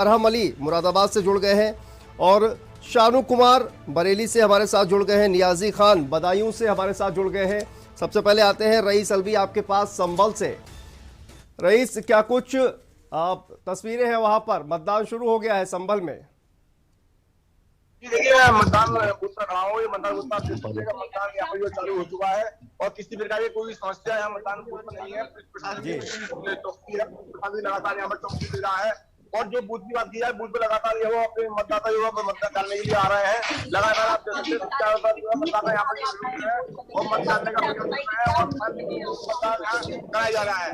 अरहम अली मुरादाबाद से जुड़ गए हैं और शानू कुमार बरेली से हमारे साथ जुड़ गए हैं, नियाजी खान बदायूं से हमारे साथ जुड़ गए हैं। सबसे पहले आते हैं रईस अलवी आपके पास संभल से। रईस, क्या कुछ तस्वीरें हैं वहां पर? मतदान शुरू हो गया है संभल में। जी देखिए, मतदान बूथ पर खड़ा हूँ। ये मतदान बूथ का मतदान यहाँ पर चालू हो चुका है और किसी प्रकार की कोई समस्या यहाँ मतदान बूथ पर नहीं है। प्रशासन चौकी लगातार यहाँ पर चौकी दे रहा है और जो बूथ की बात की जाए, बूथ पे लगातार ये वो अपने मतदाता युवा पर मतदान करने के लिए आ रहे हैं। लगातार आप मतदाता यहाँ पर और मतदान का मतदान कराया जा रहा है।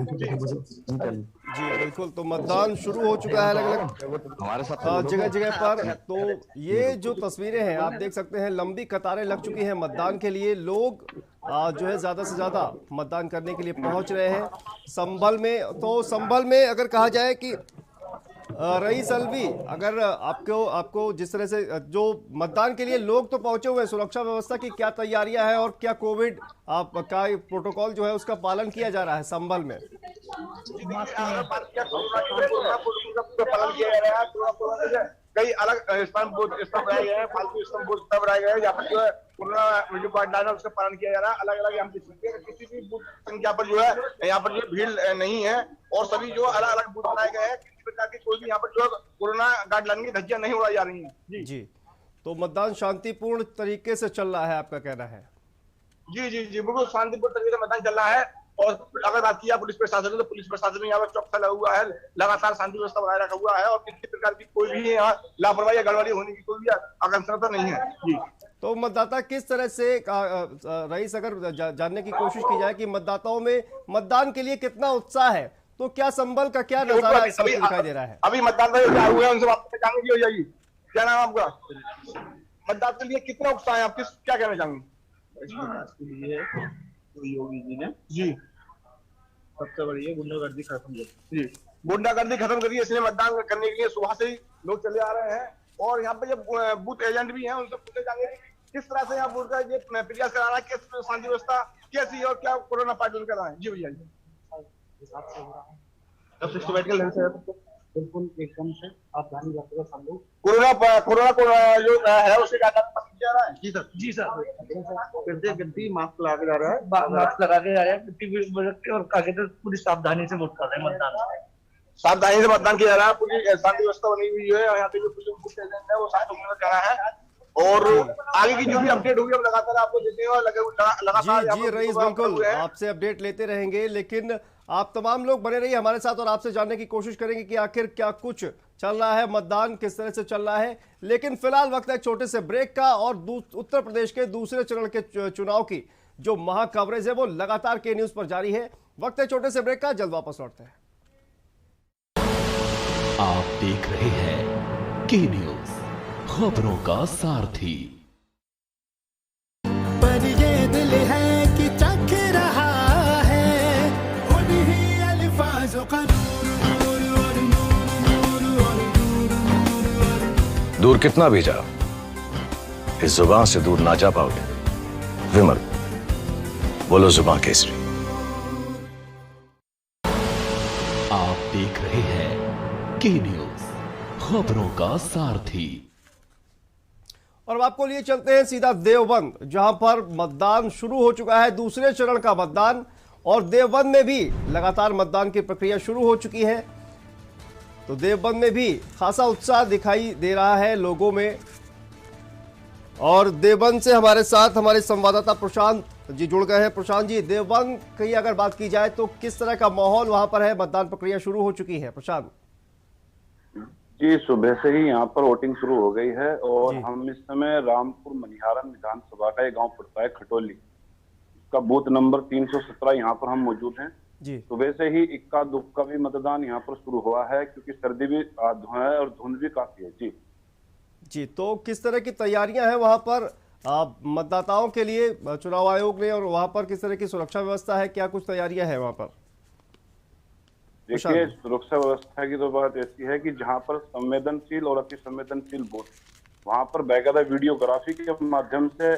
जी बिल्कुल, तो मतदान शुरू हो चुका है अलग अलग हमारे साथ जगह जगह पर। तो ये जो तस्वीरें हैं आप देख सकते हैं, लंबी कतारें लग चुकी हैं मतदान के लिए। लोग जो है ज्यादा से ज्यादा मतदान करने के लिए पहुंच रहे हैं संभल में। तो संभल में अगर कहा जाए कि रईस अलवी, अगर आपको जिस तरह से जो मतदान के लिए लोग तो पहुंचे हुए हैं, सुरक्षा व्यवस्था की क्या तैयारियां हैं और क्या कोविड का प्रोटोकॉल जो है उसका पालन किया जा रहा है संभल में? पालन किया जा रहा है। कई अलग स्तंभ बनाए गए हैं, फालतू स्तंभ बनाए गए हैं जहाँ पर जो है कोरोना जो गाइडलाइन है उसका पालन किया जा रहा है। अलग अलग यहाँ पे किसी भी बूथ संख्या पर जो है यहाँ पर जो भीड़ नहीं है और सभी जो अलग अलग बूथ बनाए गए हैं, किसी प्रकार की कोई भी यहाँ पर जो है कोरोना गाइडलाइन की धज्जियां नहीं उड़ाई जा रही है। जी, तो मतदान शांतिपूर्ण तरीके से चल रहा है, आपका कहना है? जी जी जी, बिल्कुल शांतिपूर्ण तरीके से मतदान चल रहा है। और अगर बात की पुलिस प्रशासन, तो पुलिस प्रशासन में यहाँ पर चौकसा लगा हुआ है, लगातार शांति व्यवस्था बनाए रखा हुआ है और किसी प्रकार की कोई भी यहाँ लापरवाही या गड़बड़ी होने की कोई भी आशंका नहीं है। जी, तो मतदाता किस तरह से रईस, अगर जानने की कोशिश की जाए कि मतदाताओं में मतदान के लिए कितना उत्साह है, तो क्या संभल का क्या नजारा दिखाई दे रहा है? अभी मतदाता हुए हैं उनसे बात जानेंगे। हो जाएगी, क्या नाम आपका? मतदान के लिए कितना उत्साह है, आप क्या कहना चाहेंगे? योगी जी ने जी सबसे बड़ी गुंडागर्दी खत्म की। जी, गुंडागर्दी खत्म करिए, इसलिए मतदान करने के लिए सुबह से ही लोग चले आ रहे हैं। और यहाँ पे जो बूथ एजेंट भी हैं उनसे पूछे जाएंगे किस तरह से यहाँ बूथ का ये प्रयास करा रहा है, किस शांति व्यवस्था कैसी है और क्या कोरोना पार्टी कर रहा है। जी भैया, बिल्कुल एकदम से आप ध्यान रखिएगा सब लोग। कोरोना जो है उससे क्या जा रहा है? जी सर, जी सर, गद्दी मास्क लगा के जा रहा है, मास्क लगा के जा रहा है और आगे तो पूरी सावधानी से वोट कर रहे हैं। मतदान सावधानी से मतदान किया जा रहा है, पूरी शांति व्यवस्था बनी हुई है। यहाँ पे जो पुलिस एजेंट है वो शांति कर रहा है और आगे की जो भी अपडेट होगी हम लगातार आपको देते हैं। लगातार जी रईस, बिल्कुल आपसे अपडेट लेते रहेंगे, लेकिन आप तमाम लोग बने रहिए हमारे साथ और आपसे जानने की कोशिश करेंगे कि आखिर क्या कुछ चल रहा है, मतदान किस तरह से चल रहा है। लेकिन फिलहाल वक्त है एक छोटे से ब्रेक का और उत्तर प्रदेश के दूसरे चरण के चुनाव की जो महा कवरेज है वो लगातार के न्यूज पर जारी है। वक्त है छोटे से ब्रेक का, जल्द वापस लौटते हैं। आप देख रहे हैं के न्यूज, खबरों का सारथी। पर ये दिल है कि चख रहा है उन्हीं अल्फाजों का दूर कितना भी जाओ, इस जुबान से दूर ना जा पाओगे। विमल, बोलो जुबान केसरी। आप देख रहे हैं के न्यूज, खबरों का सारथी। और अब आपको लिए चलते हैं सीधा देवबंद, जहां पर मतदान शुरू हो चुका है, दूसरे चरण का मतदान। और देवबंद में भी लगातार मतदान की प्रक्रिया शुरू हो चुकी है। तो देवबंद में भी खासा उत्साह दिखाई दे रहा है लोगों में। और देवबंद से हमारे साथ हमारे संवाददाता प्रशांत जी जुड़ गए हैं। प्रशांत जी, देवबंद की अगर बात की जाए तो किस तरह का माहौल वहां पर है? मतदान प्रक्रिया शुरू हो चुकी है प्रशांत? जी, सुबह से ही यहाँ पर वोटिंग शुरू हो गई है और हम इस समय रामपुर मनिहारन विधानसभा का एक गांव पड़ता है खटोली, का बूथ नंबर 317 यहाँ पर हम मौजूद हैं। सुबह से ही इक्का दुक्का भी मतदान यहाँ पर शुरू हुआ है क्योंकि सर्दी भी है और धुंध भी काफी है। जी जी, तो किस तरह की तैयारियां हैं वहां पर मतदाताओं के लिए चुनाव आयोग ने, और वहां पर किस तरह की सुरक्षा व्यवस्था है, क्या कुछ तैयारियां हैं वहां पर? देखिए, सुरक्षा व्यवस्था की तो बात ऐसी है कि जहां पर संवेदनशील और अति संवेदनशील बूथ, वहां पर बाकायदा वीडियोग्राफी के माध्यम से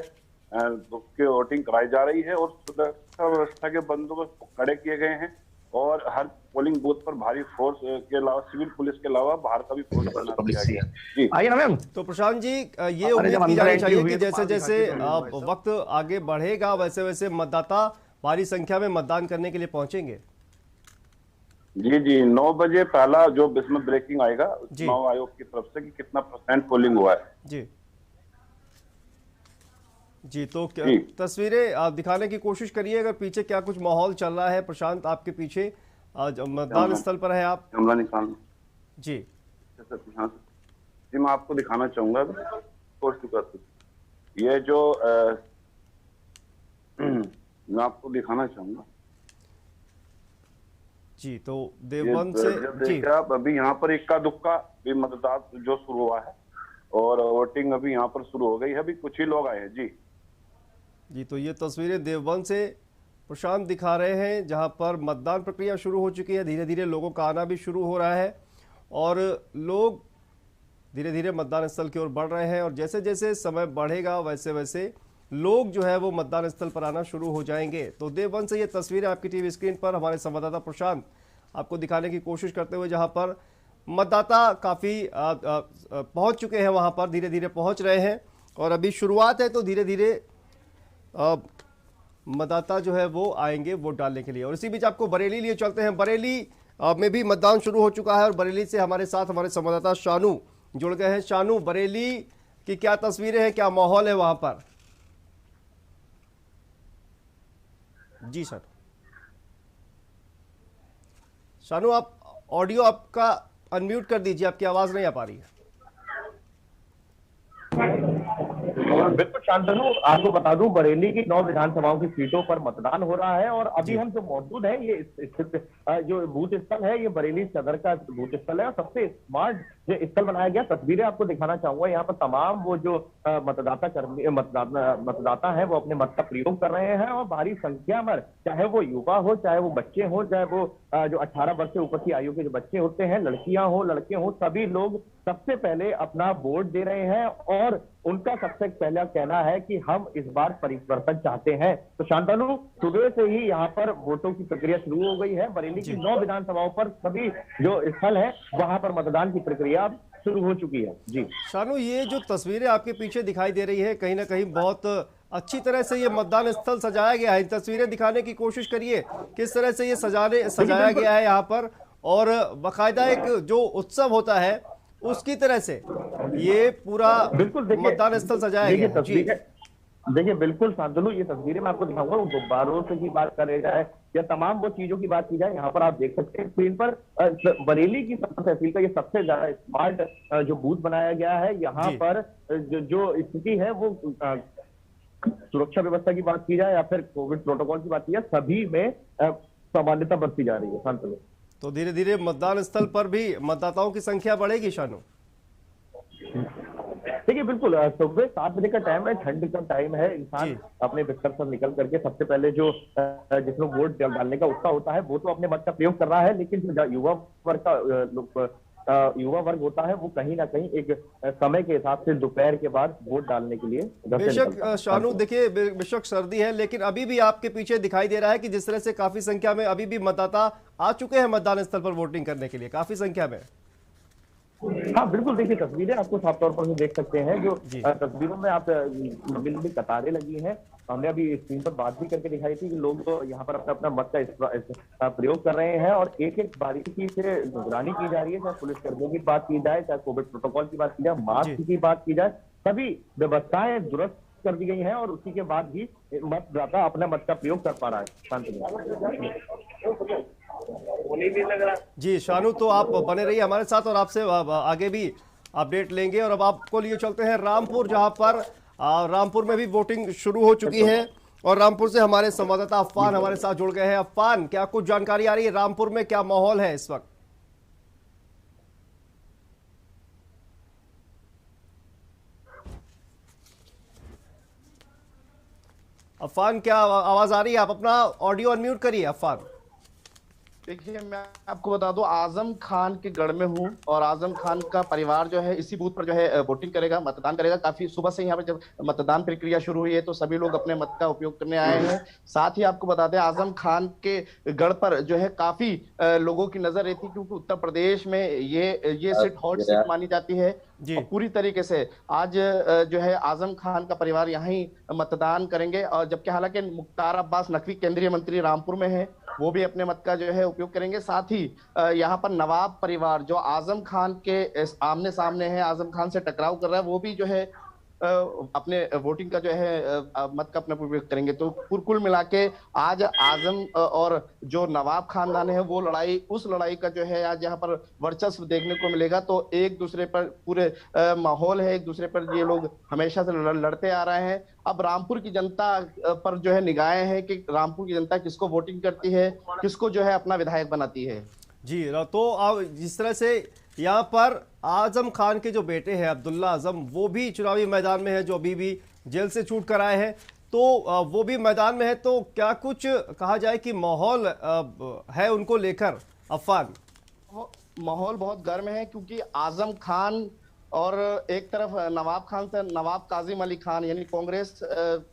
वोटिंग कराई जा रही है और सुरक्षा व्यवस्था के बंदोबस्त खड़े किए गए हैं। और हर पोलिंग बूथ पर भारी फोर्स के अलावा सिविल पुलिस के अलावा बाहर का भी फोर्स तैनात किया गया है। जी आइए ना मैम। तो प्रशांत जी, ये उम्मीद की जानी चाहिए कि जैसे जैसे वक्त आगे बढ़ेगा वैसे वैसे मतदाता भारी संख्या में मतदान करने के लिए पहुंचेंगे। जी जी 9 बजे पहला जो इसमें ब्रेकिंग आएगा चुनाव आयोग की तरफ से कि कितना % पोलिंग हुआ है। जी जी, तो तस्वीरें आप दिखाने की कोशिश करिए, अगर पीछे क्या कुछ माहौल चल रहा है। प्रशांत, आपके पीछे मतदान स्थल पर है आप। हमला निशान जी जी मैं आपको दिखाना चाहूंगा ये जो मैं आपको दिखाना चाहूंगा। जी, तो देवबंद से जी आप अभी यहाँ पर इक्का दुक्का भी मतदान जो शुरू हुआ है और वोटिंग अभी यहाँ पर शुरू हो गई है। अभी कुछ ही लोग आए हैं। जी जी, तो ये तस्वीरें देवबंद से प्रशांत दिखा रहे हैं, जहां पर मतदान प्रक्रिया शुरू हो चुकी है। धीरे धीरे लोगों का आना भी शुरू हो रहा है और लोग धीरे धीरे मतदान स्थल की ओर बढ़ रहे हैं और जैसे जैसे समय बढ़ेगा वैसे वैसे लोग जो है वो मतदान स्थल पर आना शुरू हो जाएंगे। तो देवबंद से ये तस्वीरें आपकी टीवी स्क्रीन पर हमारे संवाददाता प्रशांत आपको दिखाने की कोशिश करते हुए, जहां पर मतदाता काफ़ी पहुंच चुके हैं, वहां पर धीरे धीरे पहुंच रहे हैं और अभी शुरुआत है। तो धीरे धीरे मतदाता जो है वो आएंगे वोट डालने के लिए। और इसी बीच आपको बरेली लिए चलते हैं। बरेली में भी मतदान शुरू हो चुका है और बरेली से हमारे साथ हमारे संवाददाता शानू जुड़ गए हैं। शानू, बरेली की क्या तस्वीरें हैं, क्या माहौल है वहां पर? जी सर। शानू, आप ऑडियो आपका अनम्यूट कर दीजिए, आपकी आवाज नहीं आ पा रही है। बिल्कुल शांतनु, आपको बता दूं बरेली की 9 विधानसभाओं की सीटों पर मतदान हो रहा है और अभी हम जो मौजूद है ये स्थित जो बूथ स्थल है ये बरेली सदर का बूथ स्थल है और सबसे स्मार्ट जो स्थल बनाया गया। तस्वीरें आपको दिखाना चाहूंगा। यहाँ पर तमाम वो जो मतदाता है वो अपने मत का प्रयोग कर रहे हैं और भारी संख्या में, चाहे वो युवा हो, चाहे वो बच्चे हो, चाहे वो जो 18 वर्ष से ऊपर की आयु के जो बच्चे होते हैं, लड़कियां हो लड़के हो, सभी लोग सबसे पहले अपना वोट दे रहे हैं और उनका सबसे पहला कहना है कि हम इस बार परिवर्तन चाहते हैं। तो शांतनु, सुबह से ही यहाँ पर वोटों की प्रक्रिया शुरू हो गई है। बरेली की 9 विधानसभाओं पर सभी जो स्थल है वहां पर मतदान की प्रक्रिया शुरू हो चुकी है। जी शानू, ये जो तस्वीरें आपके पीछे दिखाई दे रही है, कहीं ना कहीं बहुत अच्छी तरह से ये मतदान स्थल सजाया गया है। तस्वीरें दिखाने की कोशिश करिए, किस तरह से ये सजाया गया है यहाँ पर, और बाकायदा एक जो उत्सव होता है उसकी तरह से ये पूरा मतदान स्थल सजाया गया। जी देखिए बिल्कुल शांतनु, ये तस्वीरें मैं आपको दिखाऊंगा। वो गुब्बारों से की बात करे जाए या तमाम वो चीजों की बात की जाए, यहाँ पर आप देख सकते हैं स्क्रीन पर बरेली की तहसील का ये सबसे ज्यादा स्मार्ट जो बूथ बनाया गया है। यहाँ पर जो स्थिति है वो सुरक्षा व्यवस्था की बात की जाए या फिर कोविड प्रोटोकॉल की बात की जाए, सभी में सामान्यता बरती जा रही है। शांतनु, तो धीरे धीरे मतदान स्थल पर भी मतदाताओं की संख्या बढ़ेगी। शानू, देखिए बिल्कुल सुबह 7 बजे का टाइम है, ठंड का टाइम है, इंसान अपने बिस्तर पर निकल करके सबसे पहले जो जिसमें वोट डालने का उत्साह होता है वो तो अपने मत का प्रयोग कर रहा है, लेकिन जो युवा वर्ग होता है वो कहीं ना कहीं एक समय के हिसाब से दोपहर के बाद वोट डालने के लिए बेशक शानू, देखिए बेशक सर्दी है लेकिन अभी भी आपके पीछे दिखाई दे रहा है कि जिस तरह से काफी संख्या में अभी भी मतदाता आ चुके हैं मतदान स्थल पर वोटिंग करने के लिए, काफी संख्या में। हाँ बिल्कुल, देखिए तस्वीरें आपको साफ तौर पर देख सकते हैं। जो तस्वीरों में आप लंबी लंबी कतारें लगी हैं, हमने अभी स्क्रीन पर बात भी करके दिखाई थी कि लोग तो यहाँ पर अपना अपना मत का प्रयोग कर रहे हैं और एक एक बारीकी से निगरानी की जा रही है। चाहे पुलिसकर्मियों की बात की जाए, चाहे कोविड प्रोटोकॉल की बात की जाए, मास्क की बात की जाए, सभी व्यवस्थाएं दुरुस्त कर दी गई हैं और उसी के बाद भी मतदाता अपना मत का प्रयोग कर पा रहा है। जी शानू, तो आप बने रहिए हमारे साथ और आपसे आगे भी अपडेट लेंगे। और अब आपको लिए चलते हैं रामपुर, जहां पर रामपुर में भी वोटिंग शुरू हो चुकी है और रामपुर से हमारे संवाददाता अफान हमारे साथ जुड़ गए हैं। अफान, क्या कुछ जानकारी आ रही है, रामपुर में क्या माहौल है इस वक्त? अफान, क्या आवाज आ रही है? आप अपना ऑडियो अनम्यूट करिए अफान। देखिए, मैं आपको बता दूं, आजम खान के गढ़ में हूं और आजम खान का परिवार जो है इसी बूथ पर जो है वोटिंग करेगा, मतदान करेगा। काफी सुबह से यहाँ पर जब मतदान प्रक्रिया शुरू हुई है तो सभी लोग अपने मत का उपयोग करने आए हैं। साथ ही आपको बता दें, आजम खान के गढ़ पर जो है काफी लोगों की नजर रहती है, क्योंकि उत्तर प्रदेश में ये सीट हॉट सीट मानी जाती है। और पूरी तरीके से आज जो है आजम खान का परिवार यहाँ ही मतदान करेंगे, और जबकि हालांकि मुख्तार अब्बास नकवी केंद्रीय मंत्री रामपुर में है, वो भी अपने मत का जो है उपयोग करेंगे। साथ ही यहाँ पर नवाब परिवार जो आजम खान के आमने सामने है, आजम खान से टकराव कर रहा है, वो भी जो है अपने वोटिंग का जो है मत का अपना उपयोग करेंगे। तो कुल मिला के आज आजम और जो नवाब खानदान है वो उस लड़ाई का जो है आज यहाँ पर वर्चस्व देखने को मिलेगा। तो एक दूसरे पर पूरे माहौल है, एक दूसरे पर ये लोग हमेशा से लड़ते आ रहे हैं। अब रामपुर की जनता पर जो है निगाहें हैं कि रामपुर की जनता किसको वोटिंग करती है, किसको जो है अपना विधायक बनाती है। जी, तो अब जिस तरह से यहाँ पर आजम खान के जो बेटे हैं अब्दुल्ला आजम, वो भी चुनावी मैदान में है, जो अभी भी जेल से छूट कर आए हैं, तो वो भी मैदान में है। तो क्या कुछ कहा जाए कि माहौल है उनको लेकर अफवान? माहौल बहुत गर्म है, क्योंकि आजम खान और एक तरफ नवाब खान से नवाब काजिम अली खान यानी कांग्रेस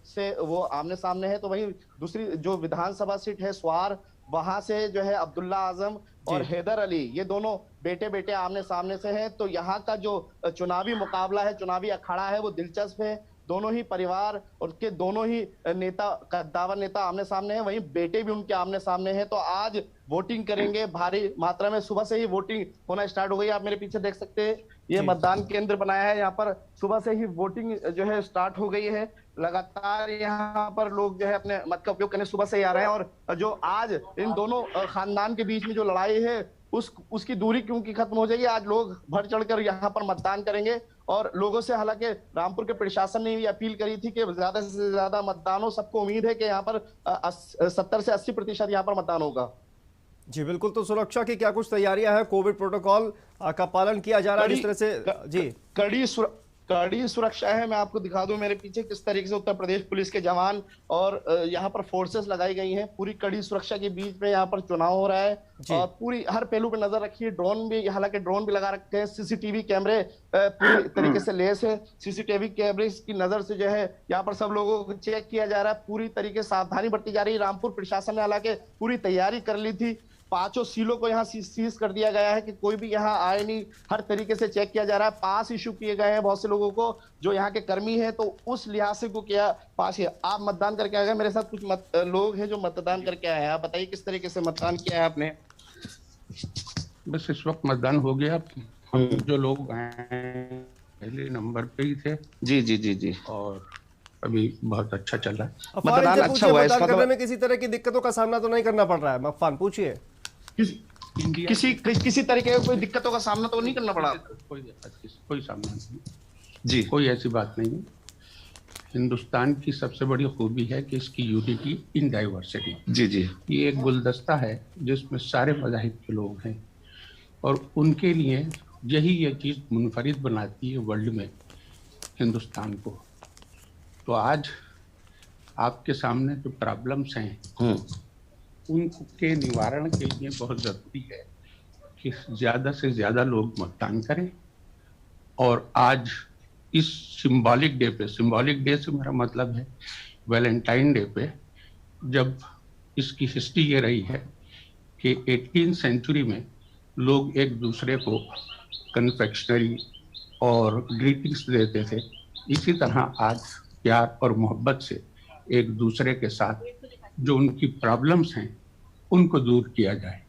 से वो आमने सामने है, तो वहीं दूसरी जो विधानसभा सीट है स्वार, वहां से जो है अब्दुल्ला आजम और हैदर अली, ये दोनों बेटे बेटे आमने सामने से हैं। तो यहाँ का जो चुनावी मुकाबला है, चुनावी अखाड़ा है, वो दिलचस्प है। दोनों ही परिवार और के दोनों ही नेता, कद्दावर नेता आमने सामने हैं, वहीं बेटे भी उनके आमने सामने हैं। तो आज वोटिंग करेंगे भारी मात्रा में, सुबह से ही वोटिंग होना स्टार्ट हो गई। आप मेरे पीछे देख सकते हैं, ये मतदान केंद्र बनाया है, यहाँ पर सुबह से ही वोटिंग जो है स्टार्ट हो गई है। लगातार यहाँ पर लोग जो है अपने मत का उपयोग करने सुबह से ही आ रहे हैं। और जो आज इन दोनों खानदान के बीच में जो लड़ाई है उसकी दूरी क्योंकि खत्म हो जाएगी। आज लोग बढ़ चढ़कर यहाँ पर मतदान करेंगे, और लोगों से हालांकि रामपुर के प्रशासन ने भी अपील करी थी कि ज्यादा से ज्यादा मतदान हो। सबको उम्मीद है कि यहाँ पर 70 से 80% यहाँ पर मतदान होगा। जी बिल्कुल। तो सुरक्षा की क्या कुछ तैयारियां हैं? कोविड प्रोटोकॉल का पालन किया जा रहा है जिस तरह से? जी, कड़ी सुरक्षा है। मैं आपको दिखा दूं मेरे पीछे किस तरीके से उत्तर प्रदेश पुलिस के जवान और यहाँ पर फोर्सेस लगाई गई हैं। पूरी कड़ी सुरक्षा के बीच में यहाँ पर चुनाव हो रहा है, और पूरी हर पहलू पे नजर रखिए। ड्रोन भी, हालांकि ड्रोन भी लगा रखे हैं, सीसीटीवी कैमरे पूरी तरीके से लेस है। सीसीटीवी कैमरे की नजर से जो है यहाँ पर सब लोगों को चेक किया जा रहा है। पूरी तरीके से सावधानी बरती जा रही है। रामपुर प्रशासन ने हालांकि पूरी तैयारी कर ली थी। 5 सीलों को यहाँ सीज कर दिया गया है कि कोई भी यहाँ आए नहीं। हर तरीके से चेक किया जा रहा है। पास इशू किए गए हैं बहुत से लोगों को जो यहाँ के कर्मी हैं, तो उस लिहाज से को किया पास है। आप मतदान करके आए हैं, मेरे साथ कुछ लोग हैं जो मतदान करके आए हैं। आप बताइए किस तरीके से मतदान किया है आपने? बस इस वक्त मतदान हो गया। हम जो लोग पहले नंबर पे ही थे। जी जी जी जी। और अभी बहुत अच्छा चल रहा है। मतदान अच्छा हुआ है। मतदान करने में किसी तरह की दिक्कतों का सामना तो नहीं करना पड़ रहा है? मफान पूछिए। किसी तरीके की कोई दिक्कतों का सामना तो नहीं करना पड़ा? कोई सामना नहीं जी, कोई ऐसी बात नहीं है। हिंदुस्तान की सबसे बड़ी खूबी है कि इसकी यूनिटी इन डाइवर्सिटी। जी जी। ये एक गुलदस्ता है जिसमें सारे मज़ाहिब के लोग हैं, और उनके लिए यही ये चीज़ मुनफरिद बनाती है वर्ल्ड में हिंदुस्तान को। तो आज आपके सामने जो प्रॉब्लम्स हैं उनके निवारण के लिए बहुत ज़रूरी है कि ज़्यादा से ज़्यादा लोग मतदान करें। और आज इस सिंबॉलिक डे पे, सिंबॉलिक डे से मेरा मतलब है वैलेंटाइन डे पे, जब इसकी हिस्ट्री ये रही है कि 18वीं सेंचुरी में लोग एक दूसरे को कन्फेक्शनरी और ग्रीटिंग्स देते थे, इसी तरह आज प्यार और मोहब्बत से एक दूसरे के साथ जो उनकी प्रॉब्लम्स हैं उनको दूर किया जाए।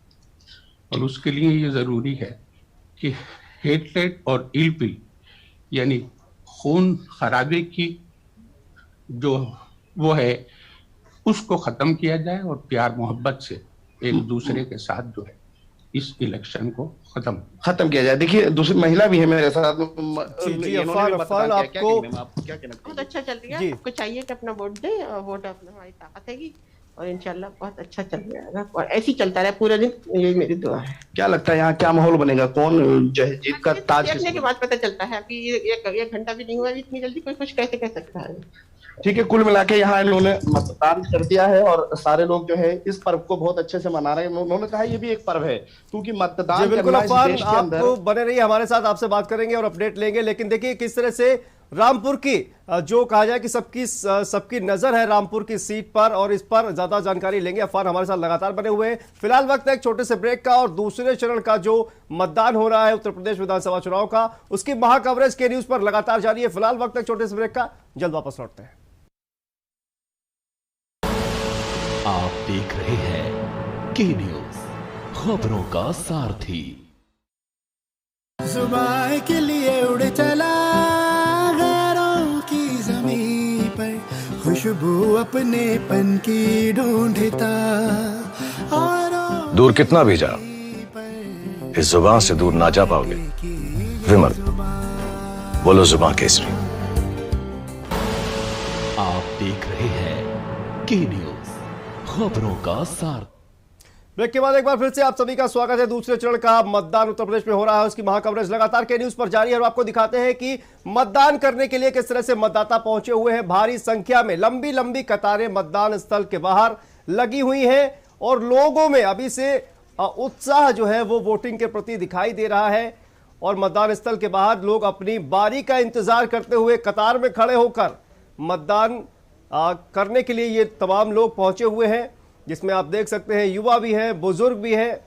और उसके लिए ये ज़रूरी है कि हेटरेट और इल्पिल यानी खून खराबे की जो वो है उसको ख़त्म किया जाए, और प्यार मोहब्बत से एक दूसरे के साथ जो है इस इलेक्शन को खत्म किया जाए। देखिए दूसरी महिला भी है मेरे साथ। अफान, आपको बहुत अच्छा चल रही है। आपको चाहिए कि अपना वोट दें, वोट अपना हमारी ताकत है कि और इंशाल्लाह बहुत अच्छा चल जाएगा और ऐसे ही चलता रहे पूरा दिन, यही मेरी दुआ है। क्या लगता है यहाँ क्या माहौल बनेगा, कौन जो है जीत का ताज देखने के बाद पता चलता है। अभी एक घंटा भी नहीं हुआ, इतनी जल्दी कोई कुछ कैसे कह सकता है। ठीक है, कुल मिला के यहाँ इन्होंने मतदान कर दिया है और सारे लोग जो है इस पर्व को बहुत अच्छे से मना रहे हैं। उन्होंने कहा ये भी एक पर्व है क्योंकि मतदान बिल्कुल करना इस अफवान, देश के अंदर। आप बने रहिए हमारे साथ, आपसे बात करेंगे और अपडेट लेंगे। लेकिन देखिए किस तरह से रामपुर की जो कहा जाए कि सबकी नजर है रामपुर की सीट पर, और इस पर ज्यादा जानकारी लेंगे। अफवान हमारे साथ लगातार बने हुए हैं। फिलहाल वक्त है एक छोटे से ब्रेक का, और दूसरे चरण का जो मतदान हो रहा है उत्तर प्रदेश विधानसभा चुनाव का, उसकी महा कवरेज के न्यूज पर लगातार जारी है। फिलहाल वक्त है एक छोटे से ब्रेक का, जल्द वापस लौटते हैं। आप देख रहे हैं के न्यूज, खबरों का सारथी। जुबान के लिए उड़ चला गैरों की जमीन पर, खुशबू अपने पन की ढूंढता और दूर कितना भी जा, इस जुबान से दूर ना जा पाओगे। विमल, बोलो जुबान केसरी। आप देख रहे हैं के न्यूज, खबरों का सार। ब्रेक के बाद एक बार फिर से आप सभी का स्वागत है। दूसरे चरण का मतदान उत्तर प्रदेश में हो रहा है, उसकी महा कवरेज लगातार के न्यूज पर जारी है और आपको दिखाते हैं कि मतदान करने के लिए किस तरह से मतदाता पहुंचे हुए हैं। भारी संख्या में लंबी लंबी कतारें मतदान स्थल के बाहर लगी हुई हैं और लोगों में अभी से उत्साह जो है वो वोटिंग के प्रति दिखाई दे रहा है। और मतदान स्थल के बाहर लोग अपनी बारी का इंतजार करते हुए कतार में खड़े होकर मतदान करने के लिए ये तमाम लोग पहुंचे हुए हैं, जिसमें आप देख सकते हैं युवा भी हैं, बुजुर्ग भी हैं,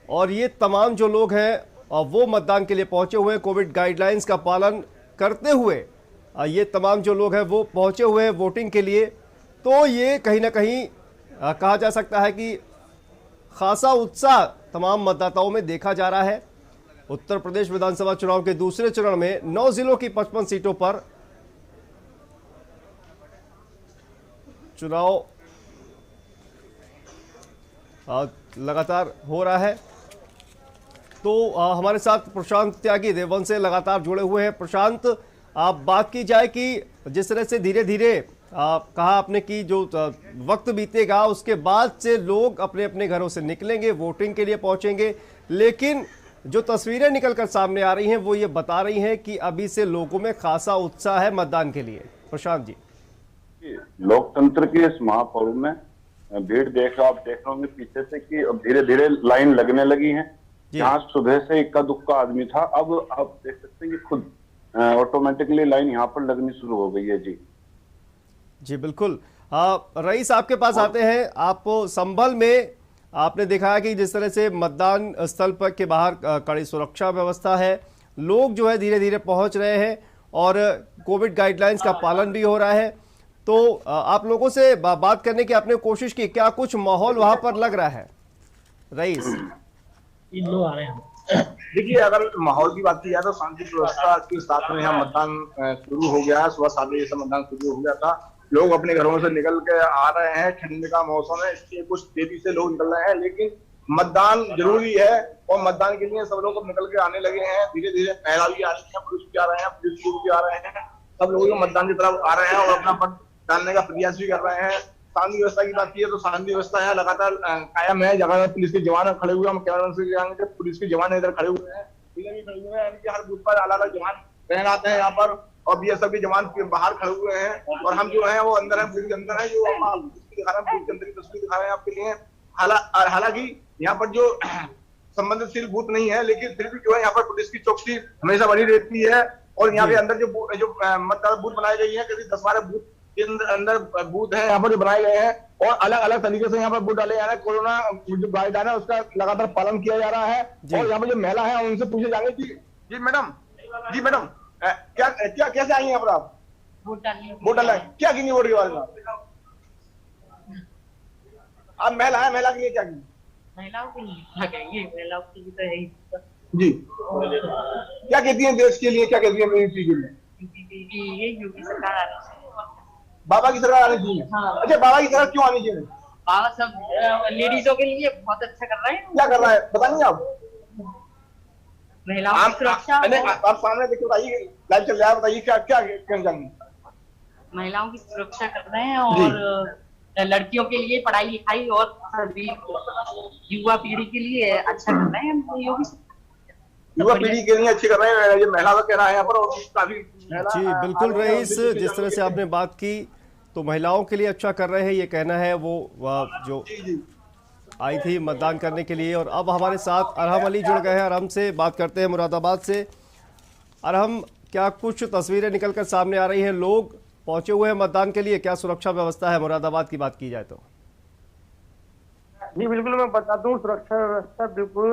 और ये तमाम जो लोग हैं वो मतदान के लिए पहुंचे हुए हैं। कोविड गाइडलाइंस का पालन करते हुए ये तमाम जो लोग हैं वो पहुंचे हुए हैं वोटिंग के लिए। तो ये कहीं ना कहीं कहा जा सकता है कि खासा उत्साह तमाम मतदाताओं में देखा जा रहा है। उत्तर प्रदेश विधानसभा चुनाव के दूसरे चरण में 9 जिलों की 55 सीटों पर चुनाव लगातार हो रहा है। तो हमारे साथ प्रशांत त्यागी देवबंद से लगातार जुड़े हुए हैं। प्रशांत, आप बात की जाए कि जिस तरह से धीरे धीरे कहा आपने कि जो वक्त बीतेगा उसके बाद से लोग अपने अपने घरों से निकलेंगे, वोटिंग के लिए पहुंचेंगे, लेकिन जो तस्वीरें निकलकर सामने आ रही हैं वो ये बता रही हैं कि अभी से लोगों में खासा उत्साह है मतदान के लिए। प्रशांत जी, लोकतंत्र के इस महापर्व में भीड़ आप देख रहे होंगे पीछे से कि अब धीरे धीरे लाइन लगने लगी है। यहाँ सुबह से इक्का दुक्का आदमी था, अब आप देख सकते हैं कि खुद ऑटोमेटिकली लाइन यहाँ पर लगनी शुरू हो गई है। जी जी बिल्कुल। रईस, आपके पास आते हैं। आप संभल में आपने देखा है कि जिस तरह से मतदान स्थल पर के बाहर कड़ी सुरक्षा व्यवस्था है, लोग जो है धीरे धीरे पहुंच रहे हैं और कोविड गाइडलाइंस का पालन भी हो रहा है। तो आप लोगों से बात करने की आपने कोशिश की, क्या कुछ माहौल वहां पर लग रहा है? रईस, लोग आ रहे हैं। देखिए, अगर माहौल की बात की जाए तो शांति व्यवस्था के साथ में यहाँ मतदान शुरू हो गया है। सुबह 7 बजे से मतदान शुरू हो गया था। लोग अपने घरों से निकल के आ रहे हैं। ठंड का मौसम है, इसलिए कुछ तेजी से लोग निकल रहे हैं, लेकिन मतदान जरूरी है और मतदान के लिए सब लोग निकल के आने लगे हैं। धीरे धीरे महिला भी आ रही है, पुरुष भी आ रहे हैं, पुलिस भी आ रहे हैं। सब लोग मतदान की तरफ आ रहे हैं और अपना वोट डालने का प्रयास भी कर रहे हैं। शांति व्यवस्था की बात की है तो शांति व्यवस्था है लगातार कायम है। जगह पुलिस के जवान खड़े हुए, हम कैमरामैन से जाएंगे, पुलिस के जवान इधर खड़े हुए हैं, भी खड़े हुए हैं। हर बूथ पर अलग अलग जवान तैनात हैं यहाँ पर, और बीएसएफ के जवान बाहर खड़े हुए हैं और हम जो है वो अंदर है, बूथ के अंदर है। जो हम दिखा रहे हैं, बूथ के अंदर की तस्वीर दिखा रहे हैं आपके लिए। हालांकि यहाँ पर जो संबंधित बूथ नहीं है, लेकिन फिर भी जो है यहाँ पर पुलिस की चौकसी हमेशा बनी रहती है। और यहाँ पे अंदर जो मतदान बूथ बनाए गए हैं, करीब 10-12 बूथ के अंदर बूथ है यहाँ पर जो बनाए गए हैं और अलग अलग तरीके से यहाँ पर वोट डाले जा रहे हैं। कोरोना जो गाइडलाइन है उसका लगातार पालन किया जा रहा है। और यहाँ पर जो महिला है उनसे पूछे जाएंगे कि जी मैडम क्या कैसे आई हैं यहाँ पर आप वोट डालने? क्या की वोट के बारे में आप महिला है, महिला के लिए क्या की? महिलाओं के लिए क्या कहेंगे? महिलाओं के लिए तो है जी, क्या कहती हैं देश के लिए, क्या कहती है यूपी के लिए? ये यूपी सरकार आनी चाहिए, बाबा की सरकार आनी चाहिए। हाँ। अच्छा, बाबा की सरकार क्यों आनी चाहिए? बाबा सब लेडीजों के लिए बहुत अच्छा कर रहे हैं। क्या कर रहा है बताएंगे आप? महिलाओं की सुरक्षा। आप सामने देखिए, बताइए, लाइव चल रहा है, बताइए क्या क्या कहना चाहेंगे? महिलाओं की सुरक्षा कर रहे हैं और लड़कियों के लिए पढ़ाई लिखाई और सभी युवा पीढ़ी के लिए अच्छा कर रहे हैं योगी। युवा पीढ़ी के लिए अच्छी कर रहे हैं, ये महिला का कहना है यहाँ पर, और काफी जी बिल्कुल रईस, जिस तरह से आपने बात की तो महिलाओं के लिए अच्छा कर रहे हैं, ये कहना है वो जो आई थी मतदान करने के लिए। और अब हमारे साथ अरहम अली जुड़ गए हैं, अरहम से बात करते हैं मुरादाबाद से। अरहम, क्या कुछ तस्वीरें निकलकर सामने आ रही हैं, लोग पहुंचे हुए हैं मतदान के लिए, क्या सुरक्षा व्यवस्था है मुरादाबाद की बात की जाए तो? जी बिल्कुल, मैं बता दूं सुरक्षा व्यवस्था बिल्कुल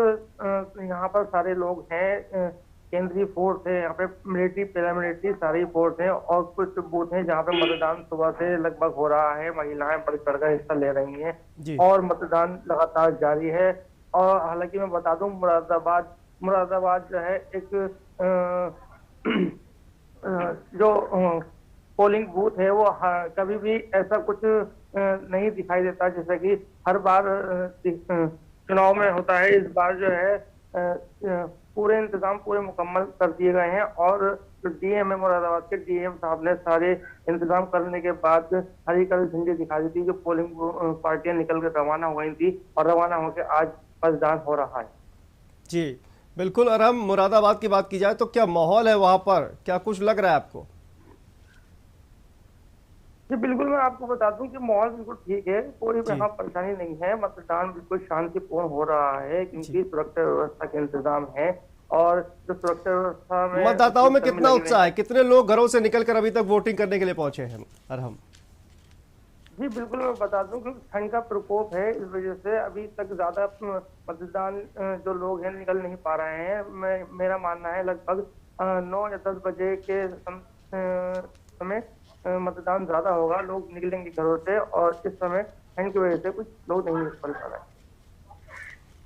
यहाँ पर सारे लोग हैं, केंद्रीय फोर्स है यहाँ पे, मिलिट्री पैरामिलिट्री सारी फोर्स है, और कुछ बूथ हैं जहाँ पे मतदान सुबह से लगभग हो रहा है, महिलाएं बढ़ चढ़ कर हिस्सा ले रही हैं और मतदान लगातार जारी है। और हालांकि मैं बता दूं मुरादाबाद जो है एक जो पोलिंग बूथ है वो कभी भी ऐसा कुछ नहीं दिखाई देता जैसे कि हर बार चुनाव में होता है। इस बार जो है पूरे इंतजाम पूरे मुकम्मल कर दिए गए हैं, और जो डीएम है मुरादाबाद के डीएम साहब ने सारे इंतजाम करने के बाद हरी कलर झंडी दिखा दी थी, जो पोलिंग पार्टियां निकल कर रवाना हुई थी, और रवाना होकर आज मतदान हो रहा है। जी बिल्कुल अरहम, मुरादाबाद की बात की जाए तो क्या माहौल है वहां पर, क्या कुछ लग रहा है आपको? जी बिल्कुल, मैं आपको बता दूं कि माहौल बिल्कुल ठीक है, कोई यहाँ परेशानी नहीं है, मतदान बिल्कुल शांतिपूर्ण हो रहा है क्योंकि सुरक्षा व्यवस्था के इंतजाम है। और जो सुरक्षा व्यवस्था में मतदाताओं में कितना उत्साह है, कितने लोग घरों से निकलकर अभी तक वोटिंग करने के लिए पहुंचे हैं अरहम? जी बिल्कुल, मैं बता दूं कि ठंड का प्रकोप है, इस वजह से अभी तक ज्यादा मतदान जो लोग हैं निकल नहीं पा रहे हैं। मेरा मानना है लगभग 9 या 10 बजे के समय मतदान ज्यादा होगा, लोग निकलेंगे घरों से, और इस समय ठंड की वजह से कुछ लोग नहीं निकल पा रहे हैं।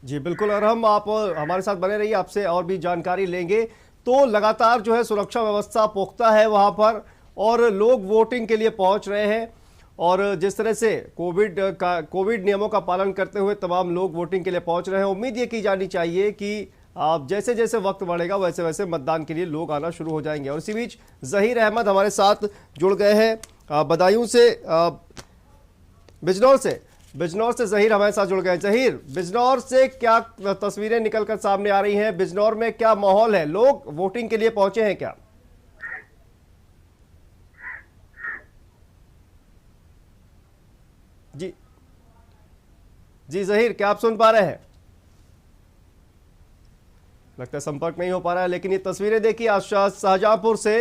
जी बिल्कुल अरहम, आप हमारे साथ बने रहिए, आपसे और भी जानकारी लेंगे। तो लगातार जो है सुरक्षा व्यवस्था पुख्ता है वहां पर, और लोग वोटिंग के लिए पहुंच रहे हैं, और जिस तरह से कोविड नियमों का पालन करते हुए तमाम लोग वोटिंग के लिए पहुंच रहे हैं। उम्मीद ये की जानी चाहिए कि जैसे जैसे वक्त बढ़ेगा वैसे वैसे मतदान के लिए लोग आना शुरू हो जाएंगे। और इसी बीच जहीर अहमद हमारे साथ जुड़ गए हैं बदायूं से, बिजनौर से जहीर हमारे साथ जुड़ गए। जहीर, बिजनौर से क्या तस्वीरें निकलकर सामने आ रही हैं, बिजनौर में क्या माहौल है, लोग वोटिंग के लिए पहुंचे हैं क्या? जी जहीर, क्या आप सुन पा रहे हैं? लगता है संपर्क नहीं हो पा रहा है, लेकिन ये तस्वीरें देखिए आज शाहजहांपुर से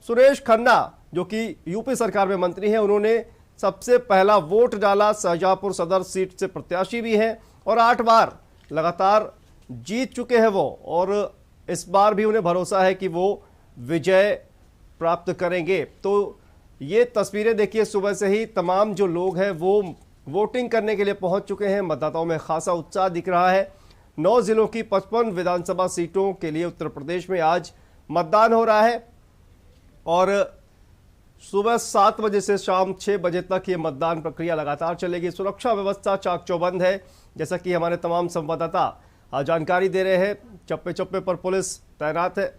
सुरेश खन्ना जो कि यूपी सरकार में मंत्री हैं, उन्होंने सबसे पहला वोट डाला। शाहजहांपुर सदर सीट से प्रत्याशी भी हैं और 8 बार लगातार जीत चुके हैं वो, और इस बार भी उन्हें भरोसा है कि वो विजय प्राप्त करेंगे। तो ये तस्वीरें देखिए, सुबह से ही तमाम जो लोग हैं वो वोटिंग करने के लिए पहुंच चुके हैं। मतदाताओं में खासा उत्साह दिख रहा है। 9 जिलों की 55 विधानसभा सीटों के लिए उत्तर प्रदेश में आज मतदान हो रहा है, और सुबह 7 बजे से शाम 6 बजे तक ये मतदान प्रक्रिया लगातार चलेगी। सुरक्षा व्यवस्था चाक चौबंद है, जैसा कि हमारे तमाम संवाददाता जानकारी दे रहे हैं। चप्पे चप्पे पर पुलिस तैनात है।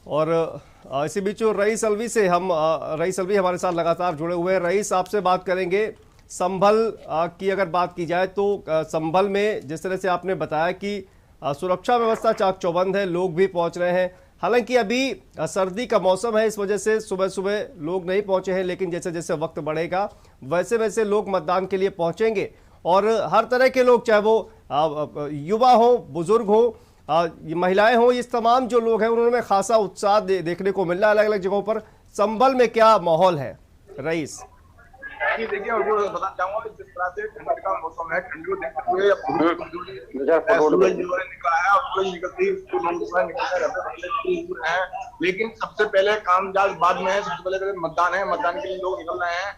और इसी बीच रईस अलवी हमारे साथ लगातार जुड़े हुए हैं। रईस, आपसे बात करेंगे। संभल की अगर बात की जाए तो संभल में जिस तरह से आपने बताया कि सुरक्षा व्यवस्था चाक चौबंद है, लोग भी पहुंच रहे हैं। हालांकि अभी सर्दी का मौसम है, इस वजह से सुबह सुबह लोग नहीं पहुंचे हैं, लेकिन जैसे जैसे वक्त बढ़ेगा वैसे वैसे लोग मतदान के लिए पहुंचेंगे। और हर तरह के लोग, चाहे वो युवा हो, बुजुर्ग हो, महिलाएं हो, इस तमाम जो लोग हैं उन्होंने खासा उत्साह देखने को मिल रहा है अलग अलग जगहों पर। संभल में क्या माहौल है रईस? जी देखिए, और वो बताना चाहूंगा कि जिस तरह से ठंड का मौसम है, ठंड को देखते हुए सूरज निकला है, और सूरज निकलते ही है, लेकिन सबसे पहले कामकाज बाद में है। सबसे पहले मतदान है, मतदान के लिए लोग निकल रहे हैं।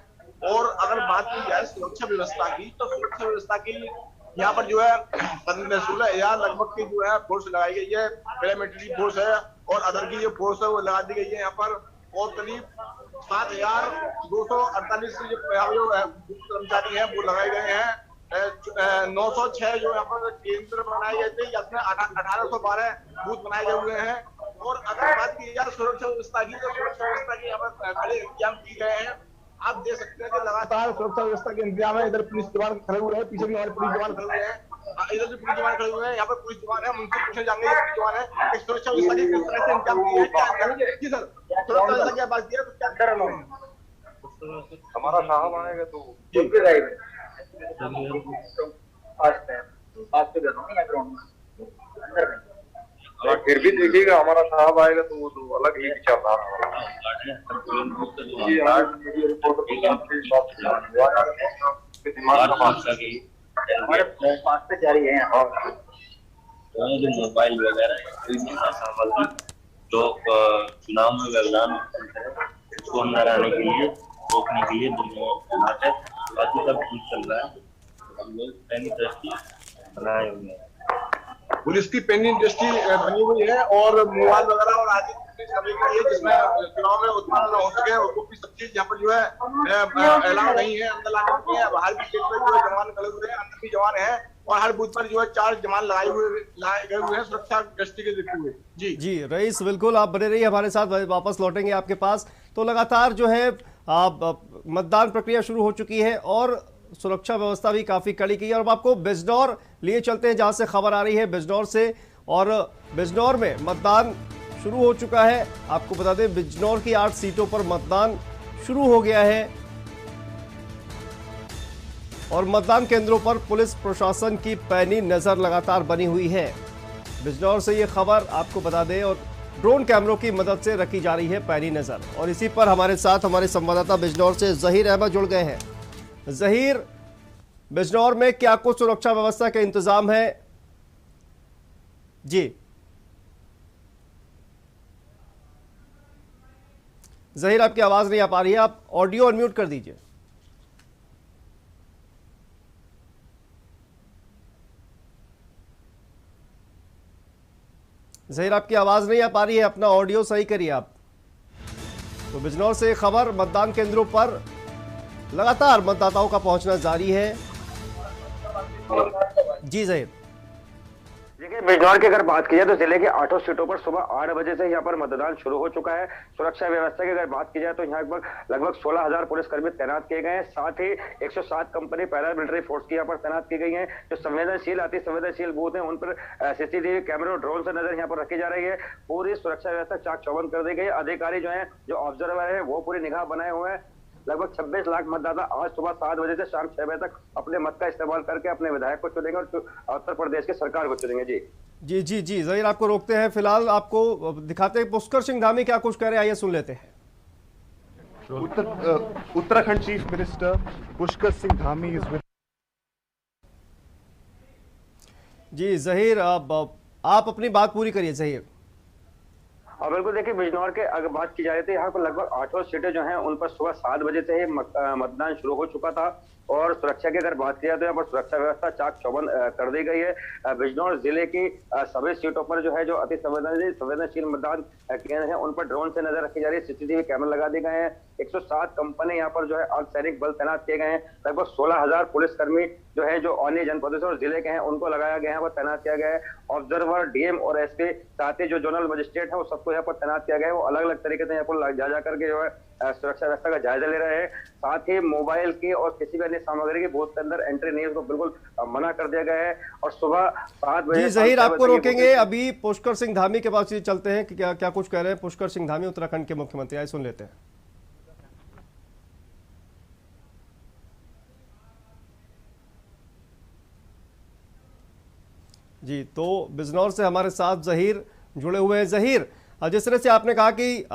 और अगर बात की जाए सुरक्षा व्यवस्था की, तो सुरक्षा व्यवस्था की यहाँ पर जो है 16,000 लगभग की जो है फोर्स लगाई गई है। पैरामिलिट्री फोर्स है और अदर की जो फोर्स है वो लगा दी गई है यहाँ पर, और करीब 7,248 जो कर्मचारी हैं वो लगाए गए हैं। 906 जो यहाँ पर केंद्र बनाए गए थे, इसमें 1812 बूथ बनाए गए हुए हैं। और अगर बात की जाए सुरक्षा व्यवस्था की, तो सुरक्षा व्यवस्था के यहाँ पर कड़े इंतजाम किए गए हैं। आप देख सकते हैं कि लगातार सुरक्षा व्यवस्था के इंतजाम है। इधर पुलिस जवान खड़े हुए हैं, पीछे भी हमारे पुलिस जवान खड़े हुए हैं, इधर भी पुलिस जवान खड़े हुए हैं, यहाँ पर पुलिस जवान है, हम उनसे पूछने जाएंगे पुलिस जवान है सुरक्षा व्यवस्था की किस तरह से इंतजाम किए हैं। जी सर, सुरक्षा व्यवस्था क्या बात किया, क्या कर रहे हैं? हमारा साहब आएगा तो फिर भी देखिएगा, हमारा साहब आएगा तो वो तो अलग ही विचार हमारे पास पे जारी है जो मोबाइल वगैरह जो चुनाव में व्यवधान उसको अंदर आने के लिए रोकने के लिए बाकी सब कुछ चल रहा है। हम लोग पैनी दृष्टि बनाए हुए हैं, पुलिस की पैनी दृष्टि बनी हुई है और मोबाइल वगैरह और आदि करने के लिए जिसमें चुनाव में उत्पन्न न हो सके वो भी सब चीज यहाँ पर जो है अलाउ नहीं है, अंदर लाने के लिए। बाहर भी गेट पर जो है जवान खड़े हुए हैं, अंदर भी जवान है और हर बूथ पर जो है 4 जवान लगाए गए हुए हैं सुरक्षा दृष्टि के देखते हुए। जी रईस, बिल्कुल आप बने रहिए हमारे साथ, वापस लौटेंगे आपके पास। तो लगातार जो है मतदान प्रक्रिया शुरू हो चुकी है और सुरक्षा व्यवस्था भी काफी कड़ी की है। और अब आपको बिजनौर लिए चलते हैं जहां से खबर आ रही है बिजनौर से, और बिजनौर में मतदान शुरू हो चुका है। आपको बता दें बिजनौर की 8 सीटों पर मतदान शुरू हो गया है और मतदान केंद्रों पर पुलिस प्रशासन की पैनी नजर लगातार बनी हुई है। बिजनौर से ये खबर आपको बता दें और ड्रोन कैमरों की मदद से रखी जा रही है पैनी नजर। और इसी पर हमारे साथ हमारे संवाददाता बिजनौर से जहीर अहमद जुड़ गए हैं। जहीर, बिजनौर में क्या कुछ सुरक्षा व्यवस्था के इंतजाम है? जी जहीर, आपकी आवाज नहीं आ पा रही है, आप ऑडियो अनम्यूट कर दीजिए। जहीर, आपकी आवाज नहीं आ पा रही है, अपना ऑडियो सही करिए आप। तो बिजनौर से खबर, मतदान केंद्रों पर लगातार मतदाताओं का पहुंचना जारी है। जी जहीर, देखिए बिजनौर की अगर बात की जाए तो जिले के 8 सीटों पर सुबह 8 बजे से यहाँ पर मतदान शुरू हो चुका है। सुरक्षा व्यवस्था की अगर बात की जाए तो यहाँ लगभग 16,000 पुलिसकर्मी तैनात किए गए हैं। साथ ही 107 कंपनी पैरामिलिट्री फोर्स की यहाँ पर तैनात की गई है। जो संवेदनशील अति संवेदनशील बूथ है उन पर सीसीटीवी कैमरे और ड्रोन से नजर यहाँ पर रखी जा रही है। पूरी सुरक्षा व्यवस्था चाक चौबंद कर दी गई है। अधिकारी जो है, जो ऑब्जर्वर है, वो पूरी निगाह बनाए हुए हैं। लगभग 26 लाख मतदाता आज सुबह 7 बजे से शाम 6 बजे तक अपने मत का इस्तेमाल करके अपने विधायक को चुनेंगे और उत्तर प्रदेश की सरकार को चुनेंगे। जी जहीर, आपको रोकते हैं, फिलहाल आपको दिखाते हैं पुष्कर सिंह धामी क्या कुछ कह रहे हैं, आइए सुन लेते हैं। Uttarakhand chief minister Pushkar Singh Dhami is with. जी जहीर, आप अपनी बात पूरी करिए जहीर। और बिल्कुल देखिए, बिजनौर के अगर बात की जा रही थी, यहाँ पर लगभग 8 सीटें जो हैं उन पर सुबह 7 बजे से ही मतदान शुरू हो चुका था। और सुरक्षा की अगर बात की जाए तो यहाँ पर सुरक्षा व्यवस्था चाक चौबंद कर दी गई है। बिजनौर जिले की सभी सीटों पर जो है, जो अति संवेदनशील मतदान केंद्र है, उन पर ड्रोन से नजर रखी जा रही है। सीसीटीवी कैमरे लगा दिए गए हैं। 107 कंपनी यहाँ पर जो है अर्धसैनिक बल तैनात किए गए हैं। लगभग 16,000 पुलिसकर्मी जो है, जो अन्य जनपदों से और जिले के हैं, उनको लगाया गया है, वो तैनात किया गया है। ऑब्जर्वर, डीएम और एसपी, साथ ही जो जोनल मजिस्ट्रेट है, वो सबको यहाँ पर तैनात किया गया है। वो अलग अलग तरीके से यहाँ पर जा करके जो है सुरक्षा व्यवस्था का जायजा ले रहे हैं। साथ ही मोबाइल की और किसी भी अन्य सामग्री की बूथ के अंदर एंट्री नहीं, उसको बिल्कुल मना कर दिया गया है। और सुबह 7 बजे। जी जहीर, आपको रोकेंगे, अभी पुष्कर सिंह धामी के पास चलते हैं कि क्या कुछ कह रहे हैं पुष्कर सिंह धामी, उत्तराखंड के मुख्यमंत्री, आइए सुन लेते हैं। जी, तो बिजनौर से हमारे साथ जहीर जुड़े हुए हैं। जहीर, जिस तरह से आपने कहा कि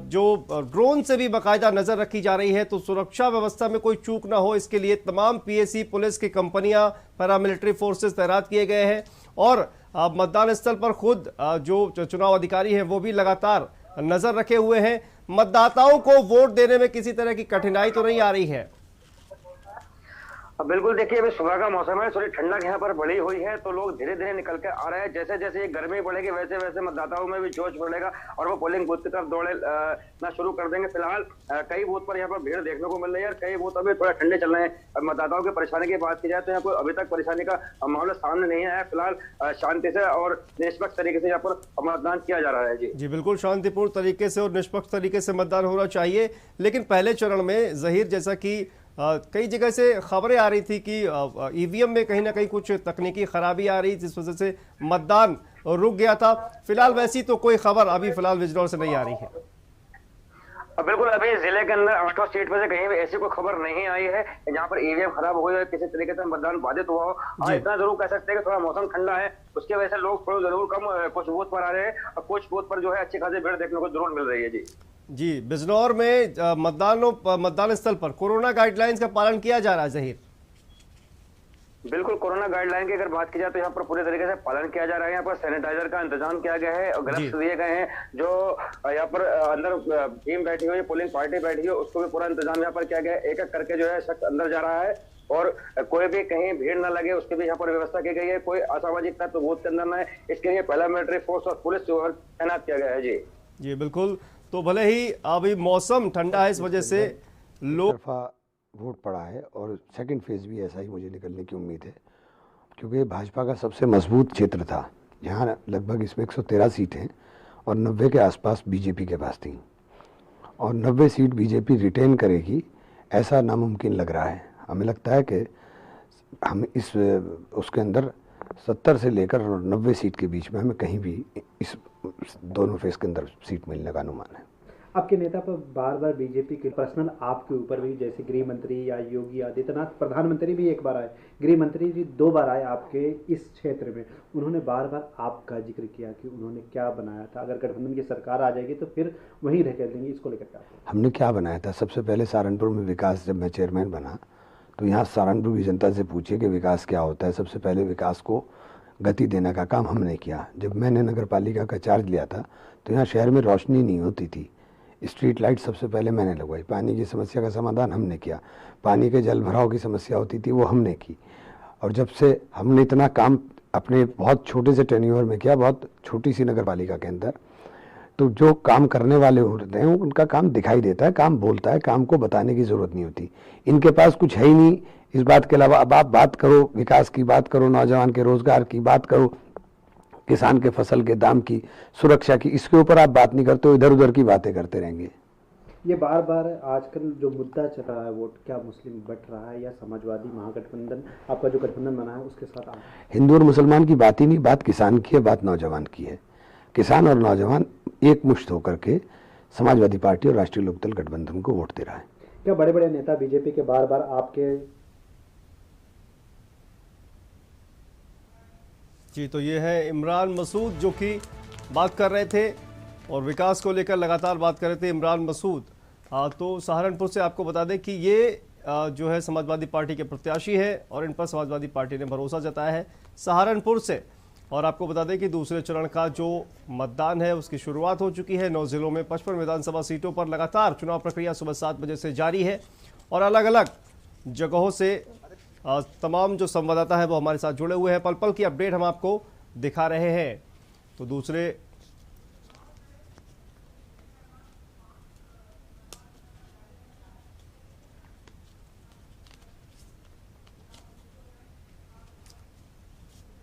जो ड्रोन से भी बाकायदा नजर रखी जा रही है, तो सुरक्षा व्यवस्था में कोई चूक ना हो इसके लिए तमाम पीएसी पुलिस की कंपनियां, पैरामिलिट्री फोर्सेस तैनात किए गए हैं और मतदान स्थल पर खुद जो चुनाव अधिकारी हैं वो भी लगातार नजर रखे हुए हैं। मतदाताओं को वोट देने में किसी तरह की कठिनाई तो नहीं आ रही है? बिल्कुल, देखिए अभी सुबह का मौसम है, थोड़ी ठंडक यहाँ पर बढ़ी हुई है, तो लोग धीरे धीरे निकल के आ रहे हैं। जैसे जैसे ये गर्मी बढ़ेगी वैसे वैसे मतदाताओं में भी जोश बढ़ेगा और वो पोलिंग बूथ की तरफ दौड़े ना शुरू कर देंगे। फिलहाल कई बूथ पर यहाँ पर भीड़ देखने को मिल रही है और कई बूथ अभी थोड़ा ठंडे चल रहे हैं। मतदाताओं की परेशानी की बात की जाए तो यहाँ पर अभी तक परेशानी का मामला सामने नहीं आया। फिलहाल शांति से और निष्पक्ष तरीके से यहाँ पर मतदान किया जा रहा है। जी बिल्कुल, शांतिपूर्ण तरीके से और निष्पक्ष तरीके से मतदान होना चाहिए। लेकिन पहले चरण में ज़हीर, जैसा कि कई जगह से खबरें आ रही थी कि ईवीएम में कहीं ना कहीं कुछ तकनीकी खराबी आ रही, जिस वजह से मतदान रुक गया था। फिलहाल वैसी तो कोई खबर अभी फिलहाल बिजनौर से नहीं आ रही है। बिल्कुल, अभी जिले के अंदर 8 सीट में से कहीं भी ऐसी कोई खबर नहीं आई है जहाँ पर ईवीएम खराब हुई है, किसी तरीके से मतदान बाधित हुआ हो। हाँ, इतना जरूर कह सकते हैं कि थोड़ा मौसम ठंडा है, उसकी वजह से लोग थोड़ा जरूर कम कुछ बूथ पर आ रहे हैं और कुछ बूथ पर जो है अच्छी खासी भीड़ देखने को जरूर मिल रही है। जी बिजनौर में मतदान स्थल पर कोरोना गाइडलाइंस का पालन किया जा रहा है ज़हीर? बिल्कुल, कोरोना गाइडलाइन की अगर बात की जाए तो यहाँ पर पूरे तरीके से पालन किया जा रहा है। यहाँ पर सैनिटाइजर का इंतजाम किया गया है और ग्लव्स दिए गए हैं। जो यहाँ पर अंदर टीम बैठी हुई है, पोलिंग पार्टी बैठी है, उसको भी पूरा इंतजाम यहाँ पर किया गया है। एक एक करके जो है शख्स अंदर जा रहा है और कोई भी कहीं भीड़ न लगे उसकी भी यहाँ पर व्यवस्था की गई है। कोई असामाजिक तत्व बूथ के अंदर न है, इसके लिए पैरामिलिट्री फोर्स और पुलिस जो है तैनात किया गया है। जी बिल्कुल, तो भले ही अभी मौसम ठंडा है, इस वजह से लोग वोट पड़ा है और सेकंड फेज भी ऐसा ही मुझे निकलने की उम्मीद है, क्योंकि भाजपा का सबसे मजबूत क्षेत्र था। यहाँ लगभग इसमें 113 सीट हैं और 90 के आसपास बीजेपी के पास थी और 90 सीट बीजेपी रिटेन करेगी ऐसा नामुमकिन लग रहा है। हमें लगता है कि हम उसके अंदर 70 से लेकर 90 सीट के बीच में हमें कहीं भी इस दोनों फेज के अंदर सीट मिलने का अनुमान है। आपके नेता पर बार बार बीजेपी के पर्सनल आपके ऊपर भी, जैसे गृह मंत्री या योगी आदित्यनाथ, प्रधानमंत्री भी एक बार आए, गृह मंत्री भी 2 बार आए आपके इस क्षेत्र में, उन्होंने बार बार आपका जिक्र किया कि उन्होंने क्या बनाया था, अगर गठबंधन की सरकार आ जाएगी तो फिर वहीं रह कर देंगे। इसको लेकर क्या हमने क्या बनाया था? सबसे पहले सहारनपुर में विकास, जब मैं चेयरमैन बना तो यहाँ सहारनपुर की जनता से पूछिए कि विकास क्या होता है। सबसे पहले विकास को गति देने का काम हमने किया। जब मैंने नगर पालिका का चार्ज लिया था तो यहाँ शहर में रोशनी नहीं होती थी, स्ट्रीट लाइट सबसे पहले मैंने लगवाई। पानी की समस्या का समाधान हमने किया, पानी के जल भराव की समस्या होती थी वो हमने की। और जब से हमने इतना काम अपने बहुत छोटे से टेन्योर में किया, बहुत छोटी सी नगर पालिका के अंदर, तो जो काम करने वाले होते हैं उनका काम दिखाई देता है, काम बोलता है, काम को बताने की ज़रूरत नहीं होती। इनके पास कुछ है ही नहीं इस बात के अलावा। अब आप बात करो विकास की, बात करो नौजवान के रोजगार की, बात करो किसान के फसल के दाम की, सुरक्षा की, इसके ऊपर आप बात नहीं करते हो, इधर उधर की बातें करते रहेंगे। ये बार बार आजकल जो मुद्दा चल रहा है वोट, क्या मुस्लिम बट रहा है या समाजवादी महागठबंधन आपका जो गठबंधन बना है उसके साथ हिंदू और मुसलमान की बात ही नहीं, बात किसान की है, बात नौजवान की है। किसान और नौजवान एक मुश्त होकर के समाजवादी पार्टी और राष्ट्रीय लोकदल गठबंधन को वोट दे रहा है। क्या बड़े बड़े नेता बीजेपी के बार बार आपके जी, तो ये है इमरान मसूद जो कि बात कर रहे थे और विकास को लेकर लगातार बात कर रहे थे इमरान मसूद। तो सहारनपुर से आपको बता दें कि ये जो है समाजवादी पार्टी के प्रत्याशी है और इन पर समाजवादी पार्टी ने भरोसा जताया है सहारनपुर से। और आपको बता दें कि दूसरे चरण का जो मतदान है उसकी शुरुआत हो चुकी है। 9 जिलों में 55 विधानसभा सीटों पर लगातार चुनाव प्रक्रिया सुबह 7 बजे से जारी है और अलग अलग जगहों से तमाम जो संवाददाता है वो हमारे साथ जुड़े हुए हैं। पल पल की अपडेट हम आपको दिखा रहे हैं। तो दूसरे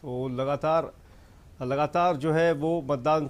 तो लगातार जो है वो मतदान